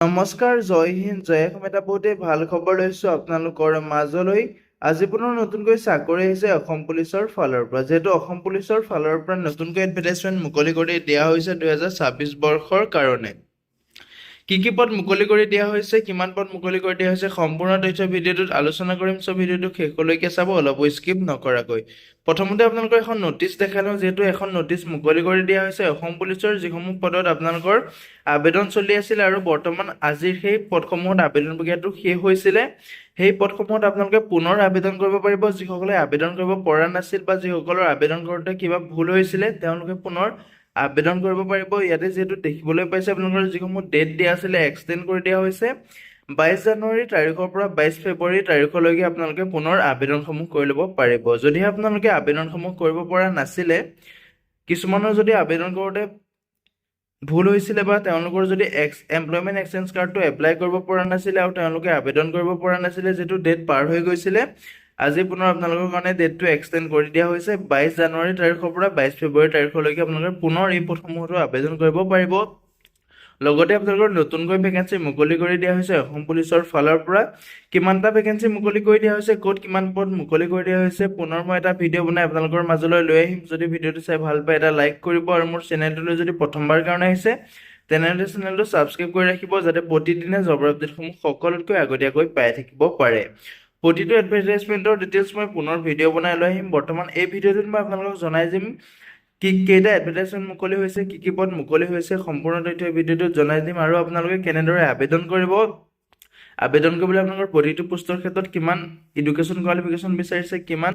নমস্কাৰ, জয় হিন্দ, জয় অসম। এটা বহুতেই ভাল খবৰ লৈছোঁ আপোনালোকৰ মাজলৈ। আজি পুনৰ নতুনকৈ চাকৰি আহিছে অসম পুলিচৰ ফালৰ পৰা। যিহেতু অসম পুলিচৰ ফালৰ পৰা নতুনকৈ এডভাৰটাইজমেণ্ট মুকলি কৰি দিয়া হৈছে 2026 বৰ্ষৰ কাৰণে। কি পদ মুকলি কৰি দিয়া হৈছে, কিমান পদ মুকলি কৰি দিয়া হৈছে, সম্পূৰ্ণ তথ্য ভিডিঅ'টোত আলোচনা কৰিম। চ' ভিডিঅ'টো শেষলৈকে চাব, অলপো স্কিপ নকৰাকৈ। প্ৰথমতে আপোনালোকৰ এখন নটিচ দেখাই লওঁ। যিহেতু এখন নটিচ মুকলি কৰি দিয়া হৈছে অসম পুলিচৰ যিসমূহ পদত আপোনালোকৰ আবেদন চলি আছিল আৰু বৰ্তমান আজিৰ সেই পদসমূহত আবেদন প্ৰক্ৰিয়াটো শেষ হৈছিলে। সেই পদসমূহত আপোনালোকে পুনৰ আবেদন কৰিব পাৰিব। যিসকলে আবেদন কৰিব পৰা নাছিল বা যিসকলৰ আবেদন কৰোঁতে কিবা ভুল হৈছিলে, তেওঁলোকে পুনৰ আবেদন কৰিব পাৰিব। ইয়াতে যিহেতু দেখিবলৈ পাইছে আপোনালোকৰ যিসমূহ ডেট দিয়া আছিলে এক্সটেণ্ড কৰি দিয়া হৈছে। 22 জানুৱাৰী তাৰিখৰ পৰা 22 ফেব্ৰুৱাৰী তাৰিখলৈকে আপোনালোকে পুনৰ আবেদনসমূহ কৰি ল'ব পাৰিব। যদিহে আপোনালোকে আবেদনসমূহ কৰিব পৰা নাছিলে, কিছুমানৰ যদি আবেদন কৰোঁতে ভুল হৈছিলে বা তেওঁলোকৰ যদি এমপ্লয়মেণ্ট এক্সচেঞ্জ কাৰ্ডটো এপ্লাই কৰিব পৰা নাছিলে আৰু তেওঁলোকে আবেদন কৰিব পৰা নাছিলে, যিটো ডেট পাৰ হৈ গৈছিলে, আজি পুনৰ আপোনালোকৰ কাৰণে ডেটটো এক্সটেণ্ড কৰি দিয়া হৈছে। 22 জানুৱাৰী তাৰিখৰ পৰা 22 ফেব্ৰুৱাৰী তাৰিখলৈকে আপোনালোকে পুনৰ এই পদসমূহতো আবেদন কৰিব পাৰিব। লগতে আপোনালোকৰ নতুনকৈ ভেকেঞ্চি মুকলি কৰি দিয়া হৈছে অসম পুলিচৰ ফালৰ পৰা। কিমানটা ভেকেঞ্চি মুকলি কৰি দিয়া হৈছে, ক'ত কিমান পদ মুকলি কৰি দিয়া হৈছে, পুনৰ মই এটা ভিডিঅ' বনাই আপোনালোকৰ মাজলৈ লৈ আহিম। যদি ভিডিঅ'টো চাই ভাল পায় এটা লাইক কৰিব আৰু মোৰ চেনেলটোলৈ যদি প্ৰথমবাৰ কাৰণে আহিছে তেনেহ'লে চেনেলটো ছাবস্ক্ৰাইব কৰি ৰাখিব, যাতে প্ৰতিদিনে জবৰ আপডেটসমূহ সকলোতকৈ আগতীয়াকৈ পাই থাকিব পাৰে। প্ৰতিটো এডভাৰটাইজমেণ্টৰ ডিটেইলছ মই পুনৰ ভিডিঅ' বনাই লৈ আহিম। বৰ্তমান এই ভিডিঅ'টোত মই আপোনালোকক জনাই দিম কেইটা এডভাৰটাইজমেণ্ট মুকলি হৈছে, কি পদ মুকলি হৈছে, সম্পূৰ্ণ তথ্য ভিডিঅ'টোত জনাই দিম। আৰু আপোনালোকে কেনেদৰে আবেদন কৰিব, আবেদন কৰিবলৈ আপোনালোকৰ প্ৰতিটো পোষ্টৰ ক্ষেত্ৰত কিমান এডুকেশ্যন কোৱালিফিকেশ্যন বিচাৰিছে, কিমান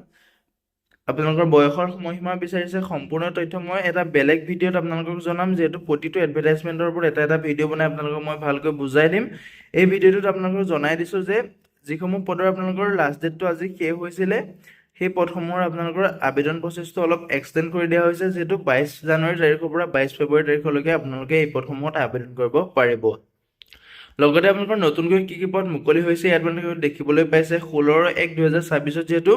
আপোনালোকৰ বয়সৰ সময়সীমা বিচাৰিছে, সম্পূৰ্ণ তথ্য মই এটা বেলেগ ভিডিঅ'ত আপোনালোকক জনাম। যিহেতু প্ৰতিটো এডভাৰটাইজমেণ্টৰ ওপৰত এটা ভিডিঅ' বনাই আপোনালোকক মই ভালকৈ বুজাই দিম। এই ভিডিঅ'টোত আপোনালোকক জনাই দিছোঁ যে যিসমূহ পদৰ আপোনালোকৰ লাষ্ট ডেটটো আজি শেষ হৈছিলে, সেই পদসমূহৰ আপোনালোকৰ আবেদন প্ৰচেছটো অলপ এক্সটেণ্ড কৰি দিয়া হৈছে। যিহেতু 22 জানুৱাৰী তাৰিখৰ পৰা 22 ফেব্ৰুৱাৰী তাৰিখলৈকে আপোনালোকে এই পদসমূহত আবেদন কৰিব পাৰিব। লগতে আপোনালোকৰ নতুনকৈ কি পদ মুকলি হৈছে ইয়াত আপোনালোকে দেখিবলৈ পাইছে 16/1/2026 যিহেতু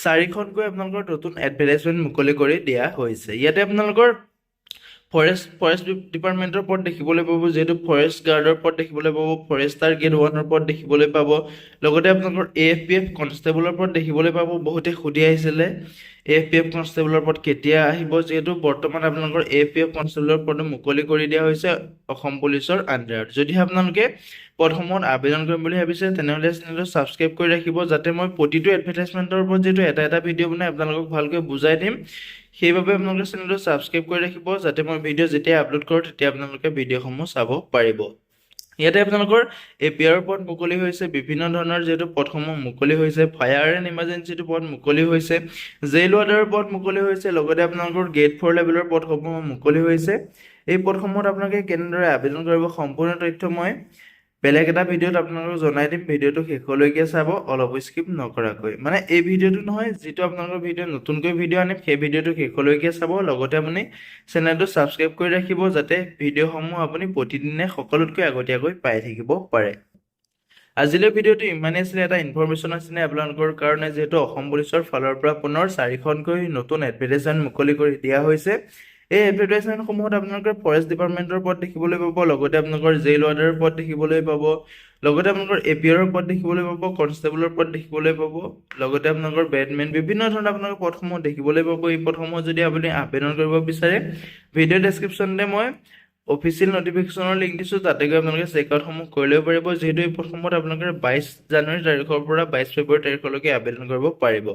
4খনকৈ আপোনালোকৰ নতুন এডভাৰটাইজমেণ্ট মুকলি কৰি দিয়া হৈছে। ইয়াতে আপোনালোকৰ ফৰেষ্ট ডিপাৰ্টমেণ্টৰ পদ দেখিবলৈ পাব। যিহেতু ফৰেষ্ট গাৰ্ডৰ পদ দেখিবলৈ পাব, ফৰেষ্টাৰ গ্ৰেড 1ৰ পদ দেখিবলৈ পাব। লগতে আপোনালোকৰ AFPF কনষ্টেবলৰ পদ দেখিবলৈ পাব। বহুতে সুধি আহিছিলে AFPF কনষ্টেবলৰ পদ কেতিয়া আহিব। যিহেতু বৰ্তমান আপোনালোকৰ AFPF কনষ্টেবলৰ পদ মুকলি কৰি দিয়া হৈছে অসম পুলিচৰ আণ্ডাৰত। যদিহে আপোনালোকে পদসমূহত আবেদন কৰিম বুলি ভাবিছে তেনেহ'লে চেনেলটো ছাবস্ক্ৰাইব কৰি ৰাখিব, যাতে মই প্ৰতিটো এডভাৰটাইজমেণ্টৰ ওপৰত যিহেতু এটা ভিডিঅ' বনাই আপোনালোকক ভালকৈ বুজাই দিম। সেইবাবে আপোনালোকে চেনেলটো ছাবস্ক্ৰাইব কৰি ৰাখিব, যাতে মই ভিডিঅ' যেতিয়া আপলোড কৰোঁ তেতিয়া আপোনালোকে ভিডিঅ'সমূহ চাব পাৰিব। ইয়াতে আপোনালোকৰ APR পদ মুকলি হৈছে, বিভিন্ন ধৰণৰ যিহেতু পদসমূহ মুকলি হৈছে। ফায়াৰ এণ্ড ইমাৰ্জেঞ্চিটো পদ মুকলি হৈছে, জেইল ৱাৰ্ডাৰৰ পদ মুকলি হৈছে। লগতে আপোনালোকৰ গ্ৰেড 4 লেভেলৰ পদসমূহ মুকলি হৈছে। এই পদসমূহত আপোনালোকে কেনেদৰে আবেদন কৰিব সম্পূৰ্ণ তথ্য মই বেলেগ এটা ভিডিঅ'ত আপোনালোকক জনাই দিম। ভিডিঅ'টো শেষলৈকে চাব, অলপ স্কিপ নকৰাকৈ। মানে এই ভিডিঅ'টো নহয়, যিটো আপোনালোকৰ ভিডিঅ' নতুনকৈ ভিডিঅ' আনিম সেই ভিডিঅ'টো শেষলৈকে চাব। লগতে আপুনি চেনেলটো ছাবস্ক্ৰাইব কৰি ৰাখিব, যাতে ভিডিঅ'সমূহ আপুনি প্ৰতিদিনে সকলোতকৈ আগতীয়াকৈ পাই থাকিব পাৰে। আজিলৈ ভিডিঅ'টো ইমানেই আছিলে, এটা ইনফৰমেশ্যন আছিলে আপোনালোকৰ কাৰণে। যিহেতু অসম পুলিচৰ ফালৰ পৰা পুনৰ 4খনকৈ নতুন এডভাৰটাইজমেণ্ট মুকলি কৰি দিয়া হৈছে। এই এডভাৰটাইজমেণ্টসমূহত আপোনালোকৰ ফৰেষ্ট ডিপাৰ্টমেণ্টৰ পদ দেখিবলৈ পাব। লগতে আপোনালোকৰ জেইল ৱাৰ্ডাৰৰ পদ দেখিবলৈ পাব। লগতে আপোনালোকৰ APRৰ পদ দেখিবলৈ পাব, কনষ্টেবলৰ পদ দেখিবলৈ পাব। লগতে আপোনালোকৰ বেটমেন, বিভিন্ন ধৰণৰ আপোনালোকৰ পদসমূহ দেখিবলৈ পাব। এই পদসমূহ যদি আপুনি আবেদন কৰিব বিচাৰে, ভিডিঅ' ডেছক্ৰিপশ্যনতে মই অফিচিয়েল নটিফিকেশ্যনৰ লিংক দিছোঁ, তাতে গৈ আপোনালোকে চেকআউটসমূহ কৰি ল'ব পাৰিব। যিহেতু এই পদসমূহত আপোনালোকে 22 জানুৱাৰী তাৰিখৰ পৰা 22 ফেব্ৰুৱাৰী তাৰিখলৈকে আবেদন কৰিব পাৰিব।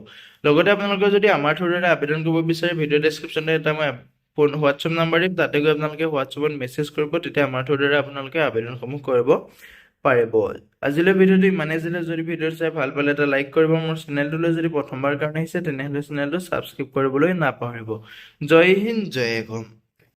লগতে আপোনালোকে যদি আমাৰ থ্ৰুৰে আবেদন কৰিব বিচাৰে, ভিডিঅ' ডেছক্ৰিপশ্যনতে এটা মই হোৱাটছএপ নাম্বাৰ দিম, তাতে গৈ আপোনালোকে হোৱাটছএপত মেছেজ কৰিব, তেতিয়া আমাৰ থ্ৰুৰে আপোনালোকে আবেদনসমূহ কৰিব পাৰিব। আজিলৈ ভিডিঅ'টো ইমানেই আছিলে। যদি ভিডিঅ'টো চাই ভাল পালে এটা লাইক কৰিব। মোৰ চেনেলটোলৈ যদি প্ৰথমবাৰ কাৰণে আহিছে তেনেহ'লে চেনেলটো ছাবস্ক্ৰাইব কৰিবলৈ নাপাহৰিব। জয় হিন্দ, জয় অসম।